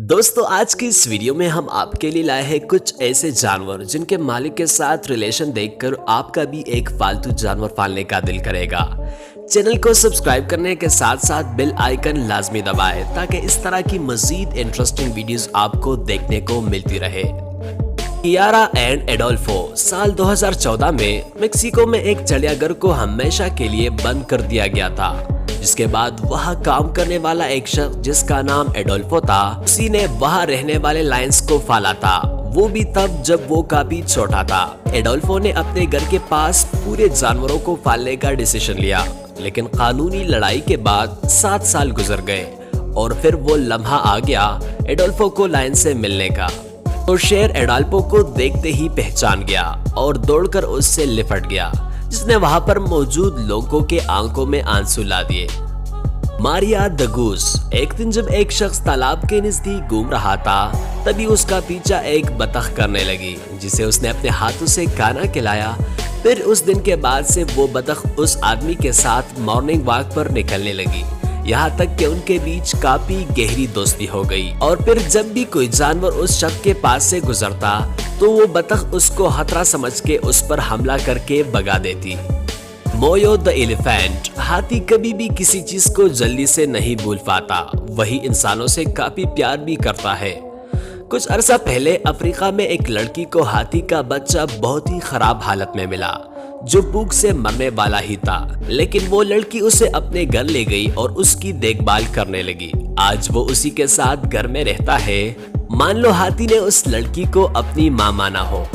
दोस्तों, आज की इस वीडियो में हम आपके लिए लाए हैं कुछ ऐसे जानवर जिनके मालिक के साथ रिलेशन देखकर आपका भी एक पालतू जानवर पालने का दिल करेगा। चैनल को सब्सक्राइब करने के साथ साथ बेल आइकन लाजमी दबाएं ताकि इस तरह की मजीद इंटरेस्टिंग वीडियोस आपको देखने को मिलती रहे। कियारा एंड एडोल्फो साल 2014 में मेक्सिको में एक चिड़ियाघर को हमेशा के लिए बंद कर दिया गया था, जिसके बाद वहाँ काम करने वाला एक शख्स जिसका नाम एडोल्फो था, उसी ने वहाँ रहने वाले लायंस को पाला था, वो भी तब जब वो काफी छोटा था। एडोल्फो ने अपने घर के पास पूरे जानवरों को पालने का डिसीजन लिया, लेकिन कानूनी लड़ाई के बाद 7 साल गुजर गए और फिर वो लम्हा आ गया एडोल्फो को लायन से मिलने का। तो शेर एडोल्फो को देखते ही पहचान गया और दौड़कर उससे लिपट गया, जिसने वहां पर मौजूद लोगों के आंखों में आंसू ला दिए। मारिया द गूस एक दिन जब एक शख्स तालाब के नजदीक घूम रहा था, तभी उसका पीछा एक बतख करने लगी, जिसे उसने अपने हाथों से खाना खिलाया। फिर उस दिन के बाद से वो बतख उस आदमी के साथ मॉर्निंग वॉक पर निकलने लगी, यहाँ तक कि उनके बीच काफी गहरी दोस्ती हो गई। और फिर जब भी कोई जानवर उस शख्स के पास से गुजरता तो वो बतख उसको खतरा समझ के उस पर हमला करके भगा देती। मोयो द एलिफेंट हाथी कभी भी किसी चीज को जल्दी से नहीं भूल पाता, वही इंसानों से काफी प्यार भी करता है। कुछ अरसा पहले अफ्रीका में एक लड़की को हाथी का बच्चा बहुत ही खराब हालत में मिला, जो भूख से मरने वाला ही था, लेकिन वो लड़की उसे अपने घर ले गई और उसकी देखभाल करने लगी। आज वो उसी के साथ घर में रहता है। मान लो हाथी ने उस लड़की को अपनी माँ माना हो।